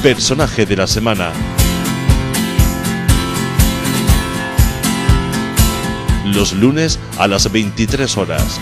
Personaje de la semana. Los lunes a las 23 horas.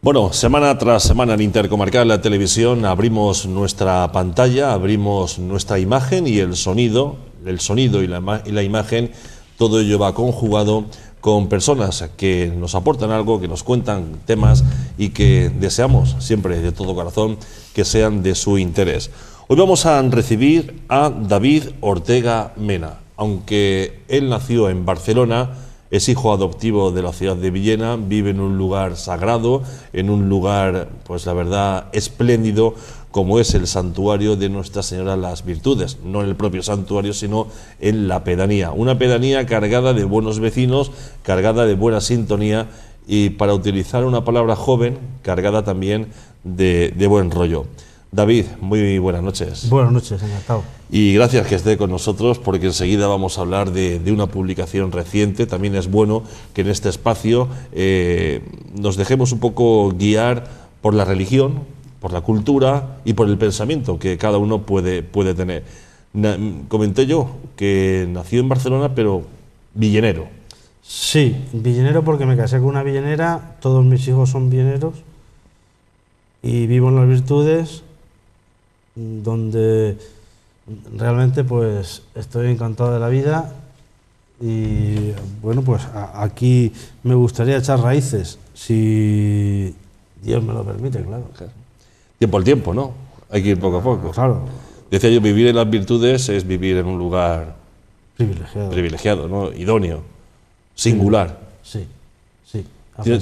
Bueno, semana tras semana en Intercomarcal La Televisión abrimos nuestra pantalla, abrimos nuestra imagen y el sonido y la imagen, todo ello va conjugado con personas que nos aportan algo, que nos cuentan temas y que deseamos siempre de todo corazón que sean de su interés. Hoy vamos a recibir a David Ortega Mena. Aunque él nació en Barcelona, es hijo adoptivo de la ciudad de Villena, vive en un lugar sagrado, en un lugar, pues la verdad, espléndido, como es el santuario de Nuestra Señora Las Virtudes, no en el propio santuario, sino en la pedanía. Una pedanía cargada de buenos vecinos, cargada de buena sintonía y, para utilizar una palabra joven, cargada también de buen rollo. David, muy buenas noches. Buenas noches, encantado. Y gracias que esté con nosotros, porque enseguida vamos a hablar de una publicación reciente. También es bueno que en este espacio nos dejemos un poco guiar por la religión, por la cultura y por el pensamiento que cada uno puede tener. Comenté yo que nació en Barcelona, pero villenero. Sí, villenero porque me casé con una villenera, todos mis hijos son villeneros y vivo en Las Virtudes, donde realmente pues estoy encantado de la vida y bueno, pues aquí me gustaría echar raíces, si Dios me lo permite, claro. Tiempo al tiempo, ¿no? Hay que ir poco a poco. Claro. Decía yo, vivir en Las Virtudes es vivir en un lugar privilegiado, ¿no? Idóneo, singular. Sí.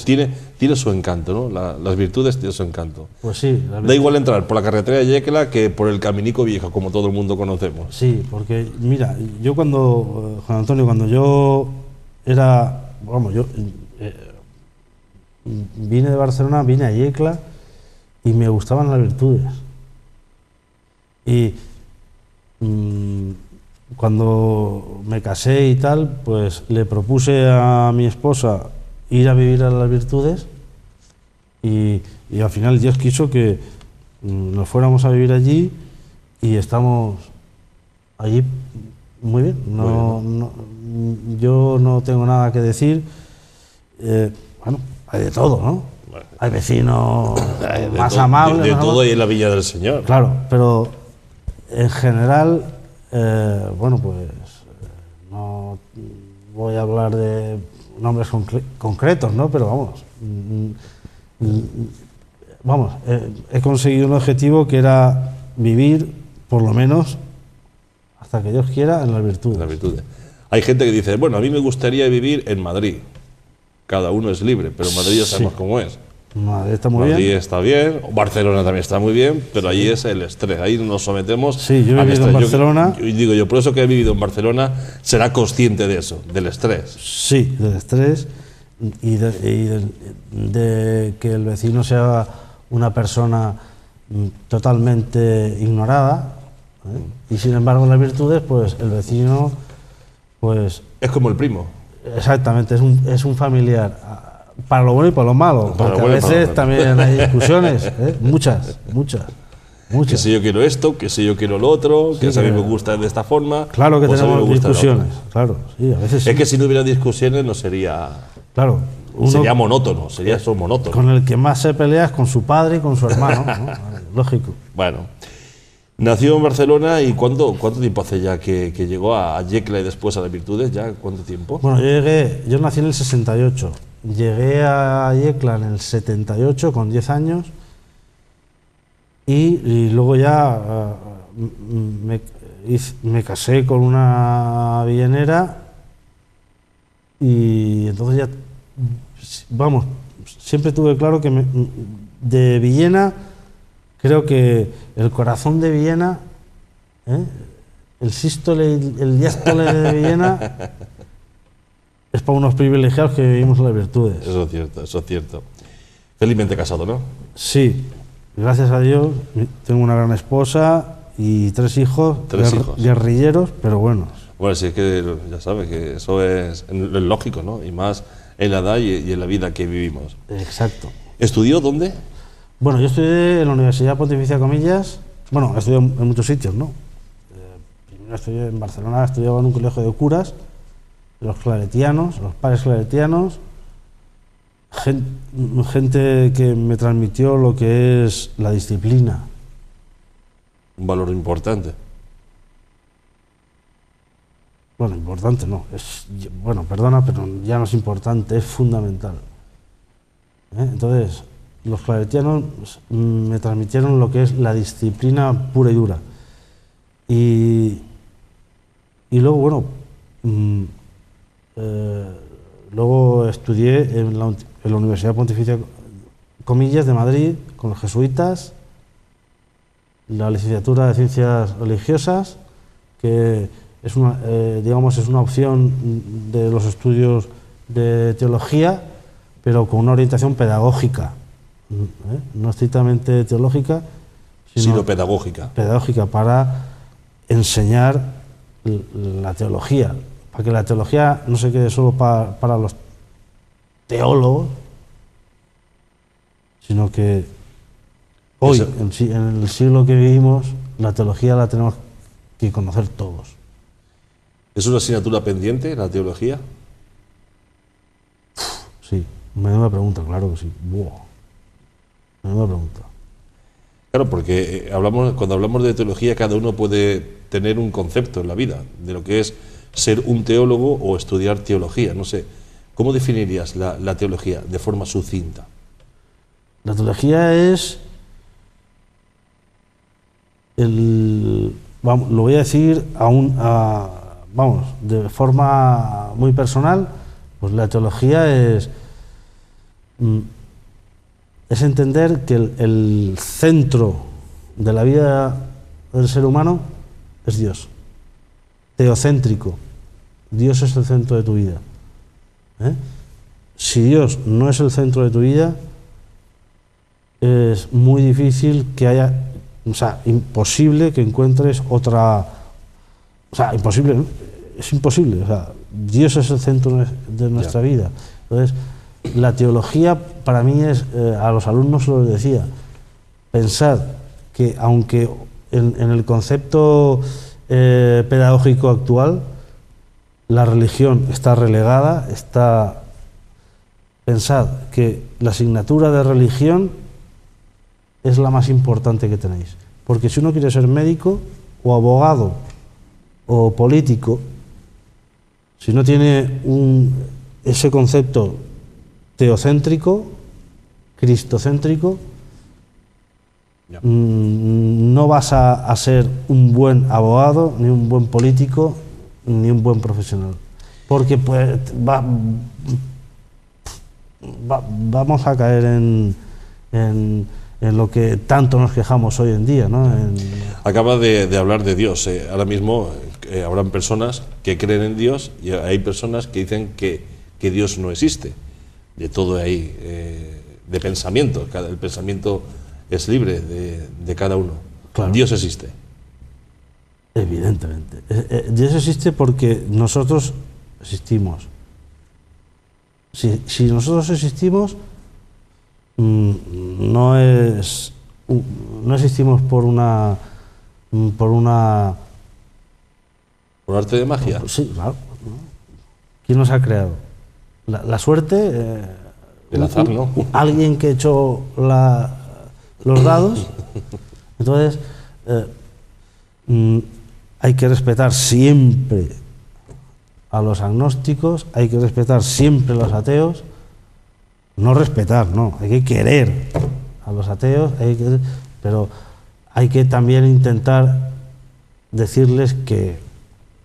Tiene su encanto, ¿no? Las Virtudes tienen su encanto. Pues sí. Da igual entrar por la carretera de Yecla que por el Caminico Viejo, como todo el mundo conocemos. Sí, porque mira, yo cuando, Juan Antonio, cuando yo era, vamos, yo vine de Barcelona, vine a Yecla y me gustaban Las Virtudes. Y cuando me casé y tal, pues le propuse a mi esposa ir a vivir a Las Virtudes y al final Dios quiso que nos fuéramos a vivir allí y estamos allí muy bien. Yo no tengo nada que decir. Bueno, hay de todo, ¿no? Bueno, hay vecinos más amables. De todo hay en la Villa del Señor. Claro, pero en general, bueno, pues no voy a hablar de nombres concretos, ¿no? Pero vamos, he conseguido un objetivo que era vivir, por lo menos, hasta que Dios quiera, en Las Virtudes. En Las Virtudes. Hay gente que dice, bueno, a mí me gustaría vivir en Madrid. Cada uno es libre, pero Madrid ya sabemos cómo es. Madrid está muy bien. Madrid está bien, Barcelona también está muy bien, pero allí es el estrés, ahí nos sometemos. Sí, yo he vivido en Barcelona. Yo por eso que he vivido en Barcelona, será consciente de eso, del estrés. Sí, del estrés y de que el vecino sea una persona totalmente ignorada, ¿eh? Y sin embargo en Las Virtudes, pues el vecino, pues... Es como el primo. Exactamente, es un familiar. Para lo bueno y para lo malo, porque a veces también hay discusiones, ¿eh? Muchas. Que si yo quiero esto, que si yo quiero lo otro, sí, que si a mí me gusta de esta forma. Claro que pues tenemos discusiones, claro, sí, a veces sí. Es que si no hubiera discusiones no sería... Claro. Sería monótono, sería eso monótono. Con el que más se pelea es con su padre y con su hermano, ¿no? Lógico. Bueno, nació en Barcelona y ¿cuánto tiempo hace ya que llegó a Yecla y después a Las Virtudes? ¿Ya cuánto tiempo? Bueno, yo nací en el 68. Llegué a Yecla en el 78 con 10 años y luego ya me casé con una villenera y entonces ya, vamos, siempre tuve claro que de Villena, creo que el corazón de Villena, el sístole y el diástole de Villena es para unos privilegiados que vivimos en Las Virtudes. Eso es cierto. Felizmente casado, ¿no? Sí, gracias a Dios. Tengo una gran esposa y 3 hijos. Guerrilleros, pero buenos. Bueno, sí, es que ya sabes que eso es lógico, ¿no? Y más en la edad y en la vida que vivimos. Exacto. ¿Estudió dónde? Bueno, yo estudié en la Universidad Pontificia Comillas. Bueno, he estudiado en muchos sitios, ¿no? yo estudié en Barcelona, estudiaba en un colegio de curas, los claretianos, los padres claretianos, gente que me transmitió lo que es la disciplina. Un valor importante. Bueno, importante no, bueno, perdona, pero ya no es importante, es fundamental. Entonces, los claretianos me transmitieron lo que es la disciplina pura y dura. Y luego, bueno, luego estudié en la Universidad Pontificia Comillas de Madrid con los jesuitas, la licenciatura de Ciencias Religiosas, que es una, digamos, es una opción de los estudios de teología, pero con una orientación pedagógica, no estrictamente teológica, sino pedagógica. Pedagógica, para enseñar la teología, para que la teología no se quede solo para los teólogos, sino que hoy, en el siglo que vivimos, la teología la tenemos que conocer todos. ¿Es una asignatura pendiente, la teología? Sí, menuda pregunta, claro que sí. Buah. Menuda pregunta. Claro, porque cuando hablamos de teología, cada uno puede tener un concepto en la vida de lo que es ser un teólogo o estudiar teología. No sé, ¿cómo definirías la teología de forma sucinta? La teología es vamos, lo voy a decir vamos, de forma muy personal, pues la teología es entender que el centro de la vida del ser humano es Dios. Teocéntrico. Dios es el centro de tu vida. Si Dios no es el centro de tu vida, es muy difícil que haya, o sea, imposible que encuentres otra, o sea, imposible, ¿no? Es imposible, o sea, Dios es el centro de nuestra vida. Entonces, la teología para mí es, a los alumnos se lo decía, pensad que aunque en el concepto pedagógico actual la religión está relegada, pensad que la asignatura de religión es la más importante que tenéis, porque si uno quiere ser médico o abogado o político, si no tiene ese concepto teocéntrico, cristocéntrico, no vas a ser un buen abogado, ni un buen político, ni un buen profesional, porque pues vamos a caer en lo que tanto nos quejamos hoy en día, ¿no? Acaba de hablar de Dios. Ahora mismo habrán personas que creen en Dios y hay personas que dicen que Dios no existe. De todo ahí, de pensamiento. El pensamiento es libre de cada uno. Claro. Dios existe. Evidentemente. Dios existe porque nosotros existimos. Si nosotros existimos, no existimos por arte de magia. Sí, claro. ¿Quién nos ha creado? La suerte. El azar, ¿no? Alguien que echó los dados. Entonces, hay que respetar siempre a los agnósticos, hay que respetar siempre a los ateos. No respetar, no, hay que querer a los ateos, pero hay que también intentar decirles que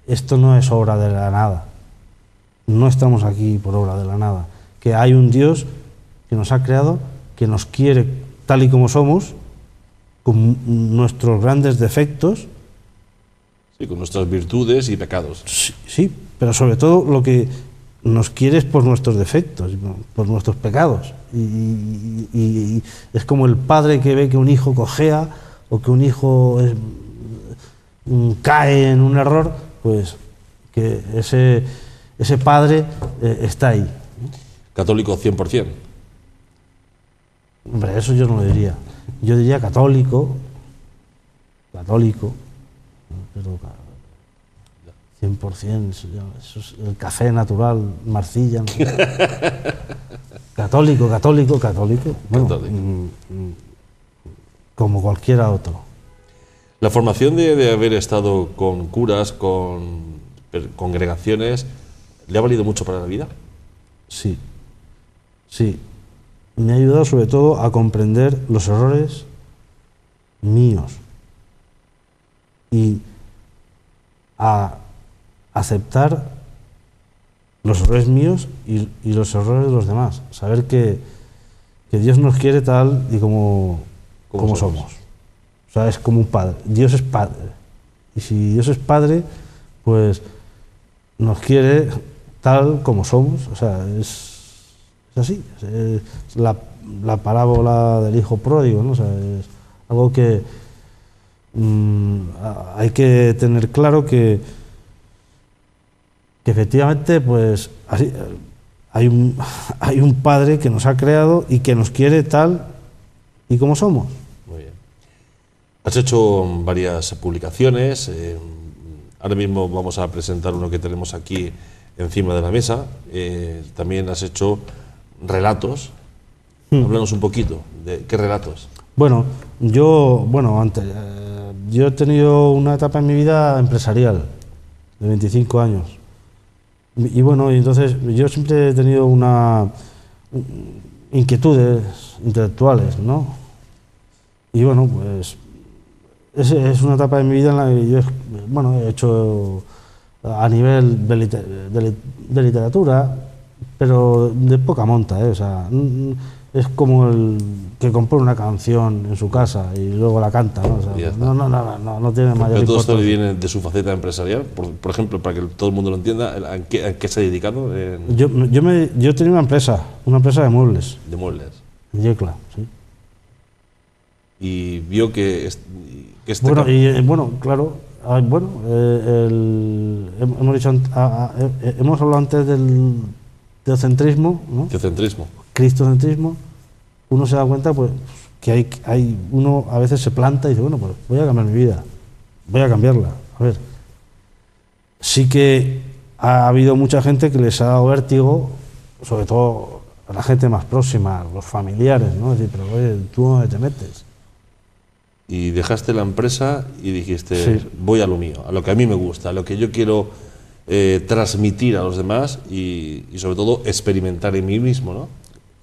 esto no es obra de la nada, no estamos aquí por obra de la nada, que hay un Dios que nos ha creado, que nos quiere tal y como somos, con nuestros grandes defectos. Sí, con nuestras virtudes y pecados. Sí, pero sobre todo lo que nos quiere es por nuestros defectos, por nuestros pecados. Y es como el padre que ve que un hijo cojea o que un hijo cae en un error, pues que ese padre está ahí. ¿Católico 100%? Hombre, eso yo no lo diría. Yo diría católico, pero 100%, eso es el café natural, Marcilla. ¿No? Católico. Bueno, Católico. Como cualquiera otro. La formación de haber estado con curas, con congregaciones, ¿le ha valido mucho para la vida? Sí. Me ha ayudado sobre todo a comprender los errores míos y a aceptar los errores míos y los errores de los demás. Saber que Dios nos quiere tal y como somos. O sea, es como un padre. Dios es padre. Y si Dios es padre, pues nos quiere tal como somos. O sea, es así. Es la parábola del hijo pródigo, ¿no? O sea, es algo que hay que tener claro que efectivamente, pues así, hay un padre que nos ha creado y que nos quiere tal y como somos. Muy bien. Has hecho varias publicaciones. Ahora mismo vamos a presentar uno que tenemos aquí encima de la mesa. También has hecho relatos. Háblanos un poquito de qué relatos. Bueno, yo he tenido una etapa en mi vida empresarial de 25 años. Y entonces yo siempre he tenido inquietudes intelectuales, ¿no? Y bueno, pues es una etapa de mi vida en la que yo he hecho a nivel de literatura, pero de poca monta, ¿eh? O sea, es como el que compone una canción en su casa y luego la canta, ¿no? O sea, no tiene mayor Pero todo esto importancia. viene de su faceta empresarial, por ejemplo, para que todo el mundo lo entienda, ¿a qué se ha dedicado? Yo tenía una empresa de muebles. De muebles. En Yecla, sí. Y vio que claro, hemos hablado antes del teocentrismo, ¿no? Teocentrismo. Cristocentrismo. Uno se da cuenta pues que uno a veces se planta y dice, bueno, pues voy a cambiar mi vida, voy a cambiarla. A ver, sí que ha habido mucha gente que les ha dado vértigo, sobre todo a la gente más próxima, los familiares, ¿no? Es decir, pero oye, ¿tú dónde te metes? Y dejaste la empresa y dijiste, Sí. Voy a lo mío, a lo que a mí me gusta, a lo que yo quiero transmitir a los demás y sobre todo experimentar en mí mismo, ¿no?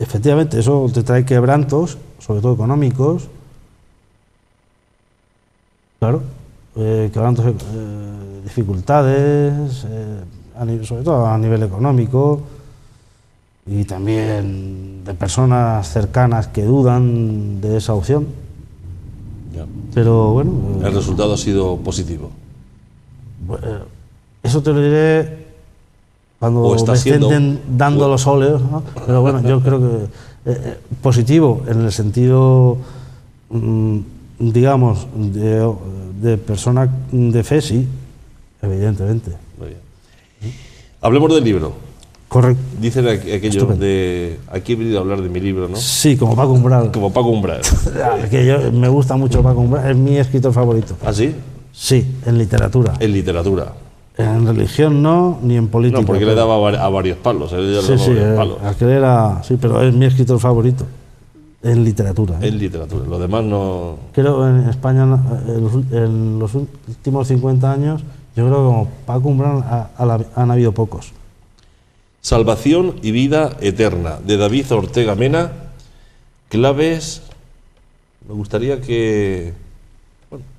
Efectivamente, eso te trae quebrantos, sobre todo económicos. Claro, quebrantos, dificultades, sobre todo a nivel económico, y también de personas cercanas que dudan de esa opción. Ya. Pero bueno... El resultado ha sido positivo. Eso te lo diré cuando me estén dando los óleos, ¿no? Pero bueno, yo creo que positivo en el sentido, digamos, de persona de fe, sí, evidentemente. Muy bien. Hablemos del libro. Correcto. Dicen aquello de... Aquí he venido a hablar de mi libro, ¿no? Sí, como Paco Umbral. Como Paco Umbral. Que me gusta mucho Paco Umbral, es mi escritor favorito. ¿Ah, sí? Sí, en literatura. En literatura. En religión no, ni en política. No, porque le daba a varios palos. Aquel era... Sí, pero es mi escritor favorito. En literatura. En literatura. Lo demás no... Creo en España, en los últimos 50 años, yo creo que como Paco Umbral han habido pocos. Salvación y vida eterna, de David Ortega Mena. Claves. Me gustaría que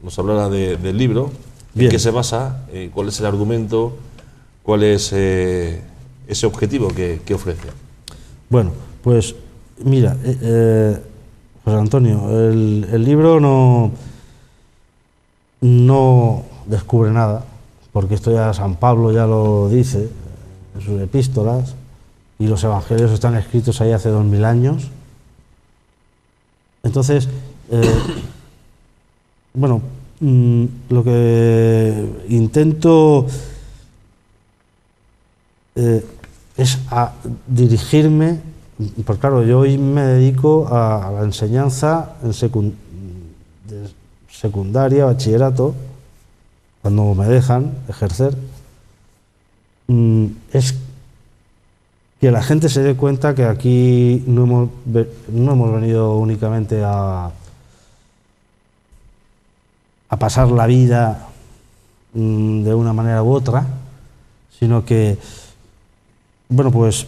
nos hablara del libro. Bien. ¿En qué se basa? ¿Cuál es el argumento? ¿Cuál es ese objetivo que ofrece? Bueno, pues mira, José Antonio, el libro no descubre nada, porque esto ya San Pablo ya lo dice en sus epístolas, y los evangelios están escritos ahí hace 2000 años. Entonces, lo que intento es a dirigirme, pues claro, yo hoy me dedico a la enseñanza en secundaria, bachillerato, cuando me dejan ejercer, es que la gente se dé cuenta que aquí no hemos venido únicamente a pasar la vida de una manera u otra, sino que, bueno, pues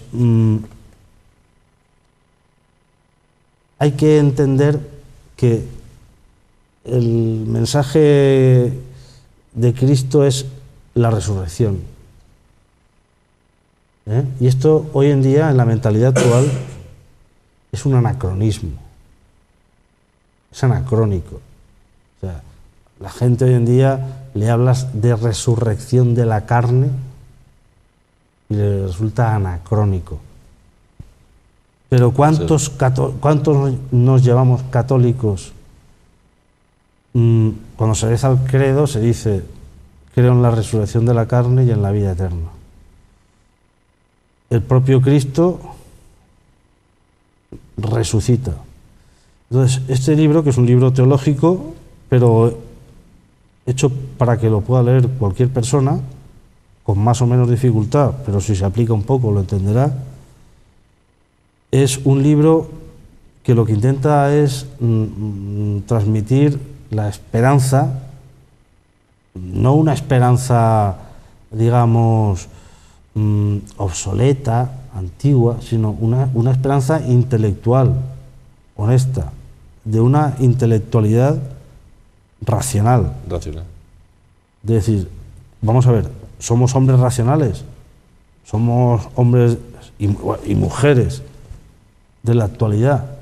hay que entender que el mensaje de Cristo es la resurrección. Y esto hoy en día, en la mentalidad actual, es un anacronismo. Es anacrónico. O sea, la gente hoy en día le hablas de resurrección de la carne y le resulta anacrónico. Pero ¿cuántos nos llevamos católicos? Cuando se reza el credo se dice: creo en la resurrección de la carne y en la vida eterna. El propio Cristo resucita. Entonces, este libro, que es un libro teológico, pero hecho para que lo pueda leer cualquier persona, con más o menos dificultad, pero si se aplica un poco lo entenderá, es un libro que lo que intenta es transmitir la esperanza, no una esperanza, digamos, obsoleta, antigua, sino una esperanza intelectual, honesta, de una intelectualidad racional. Racional. Es decir, vamos a ver, somos hombres racionales, somos hombres y mujeres de la actualidad.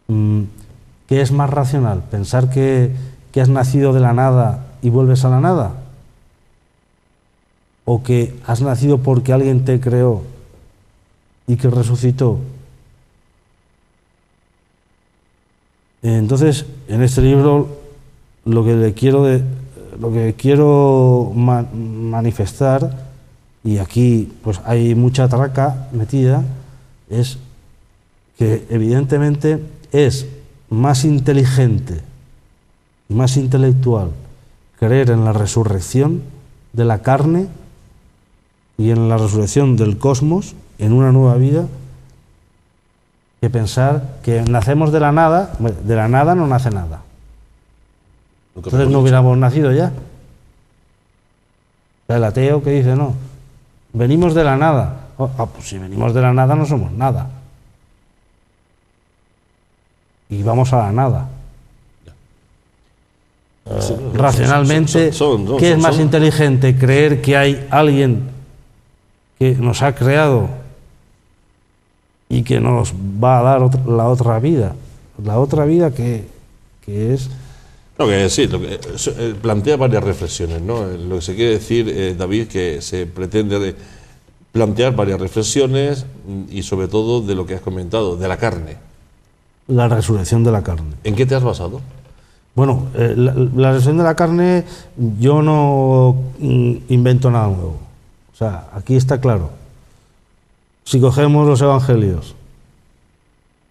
¿Qué es más racional? ¿Pensar que has nacido de la nada y vuelves a la nada? ¿O que has nacido porque alguien te creó y que resucitó? Entonces, en este libro lo que quiero manifestar, y aquí pues hay mucha traca metida, es que evidentemente es más inteligente y más intelectual creer en la resurrección de la carne y en la resurrección del cosmos, en una nueva vida, que pensar que nacemos de la nada no nace nada. Entonces no hubiéramos nacido ya. O sea, el ateo que dice, no, venimos de la nada. Pues si venimos de la nada no somos nada. Y vamos a la nada. Racionalmente, ¿qué es más inteligente? ¿Creer que hay alguien que nos ha creado y que nos va a dar la otra vida? La otra vida que es... No, que sí, plantea varias reflexiones, ¿no? Lo que se quiere decir, David, que se pretende plantear varias reflexiones y sobre todo de lo que has comentado, de la carne. La resurrección de la carne. ¿En qué te has basado? Bueno, la resurrección de la carne, yo no invento nada nuevo. O sea, aquí está claro. Si cogemos los evangelios,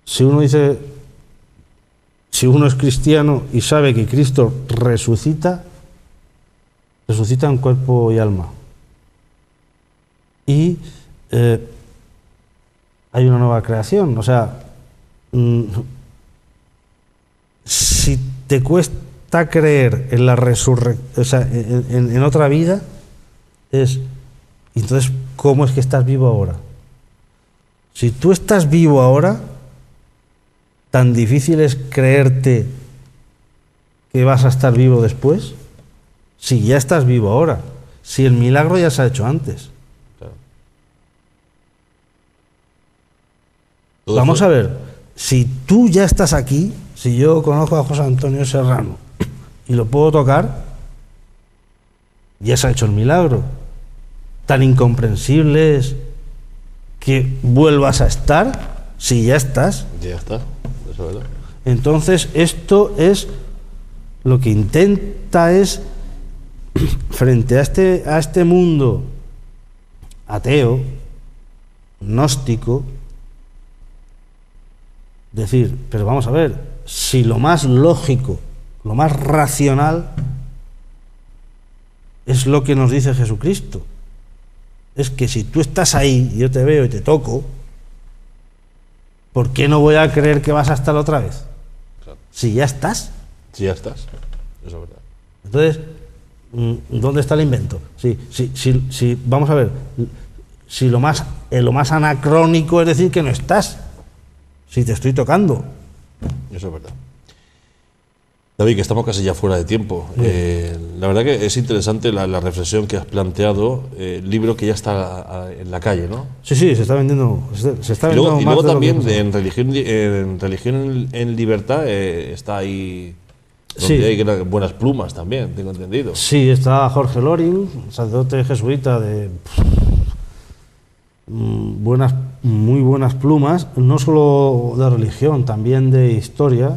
si uno es cristiano y sabe que Cristo resucita en cuerpo y alma. Y hay una nueva creación. O sea, si te cuesta creer en la resurrección, o sea, en otra vida, entonces, ¿cómo es que estás vivo ahora? Si tú estás vivo ahora, tan difícil es creerte que vas a estar vivo después, si ya estás vivo ahora, si el milagro ya se ha hecho antes. Claro. Vamos a ver, si tú ya estás aquí, si yo conozco a José Antonio Serrano y lo puedo tocar, ya se ha hecho el milagro. Tan incomprensible es que vuelvas a estar si ya estás. Ya está, eso es verdad. Entonces, esto es lo que intenta es, frente a este mundo ateo, gnóstico, decir, pero vamos a ver, si lo más lógico, lo más racional es lo que nos dice Jesucristo. es que si tú estás ahí y yo te veo y te toco, ¿por qué no voy a creer que vas a estar otra vez? Claro. Si ya estás. Si ya estás, eso es verdad. Entonces, ¿dónde está el invento? Vamos a ver, si lo más anacrónico es decir que no estás, si te estoy tocando. Eso es verdad. David, que estamos casi ya fuera de tiempo. La verdad que es interesante la reflexión que has planteado, libro que ya está en la calle, ¿no? Sí, se está vendiendo. Se está vendiendo Y más luego de lo que también pensaba. en Religión en Libertad está ahí, donde Sí. hay buenas plumas también, tengo entendido. Sí, está Jorge Loring, sacerdote jesuita de muy buenas plumas, no solo de religión, también de historia.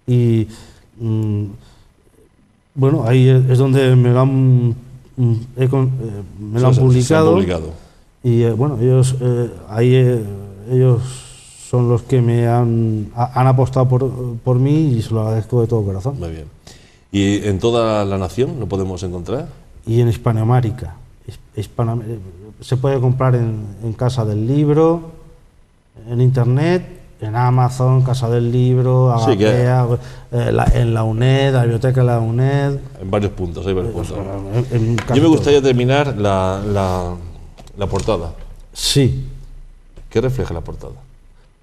Y bueno, ahí es donde me lo han Se han publicado. Y bueno, ellos ellos son los que me han apostado por mí y se lo agradezco de todo corazón. Muy bien. ¿Y en toda la nación lo podemos encontrar? Y en Hispanoamérica. Se puede comprar en Casa del Libro, en Internet, en Amazon, Casa del Libro, Sí, Agapea, en la UNED, la biblioteca de la UNED. En varios puntos, hay varios puntos. en casi Yo me gustaría todo. terminar la portada. Sí, ¿Qué refleja la portada?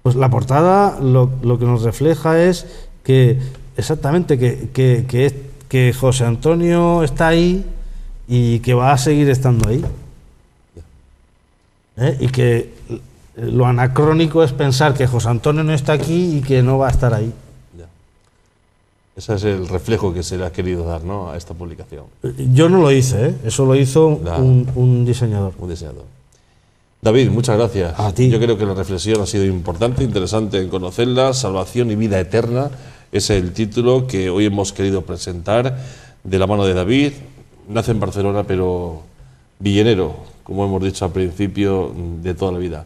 pues la portada lo que nos refleja es que exactamente que José Antonio está ahí y que va a seguir estando ahí. Y que lo anacrónico es pensar que José Antonio no está aquí y que no va a estar ahí. Ya. Ese es el reflejo que se le ha querido dar, ¿no?, a esta publicación. Yo no lo hice, eso lo hizo un diseñador. Un diseñador. David, muchas gracias. A ti. Yo creo que la reflexión ha sido importante, interesante en conocerla. Salvación y vida eterna es el título que hoy hemos querido presentar de la mano de David. Nace en Barcelona, pero villenero, como hemos dicho al principio, de toda la vida.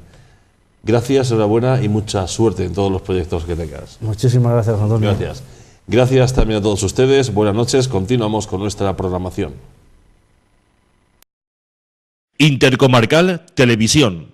Gracias, enhorabuena y mucha suerte en todos los proyectos que tengas. Muchísimas gracias, Antonio. Gracias. Gracias también a todos ustedes. Buenas noches. Continuamos con nuestra programación. Intercomarcal Televisión.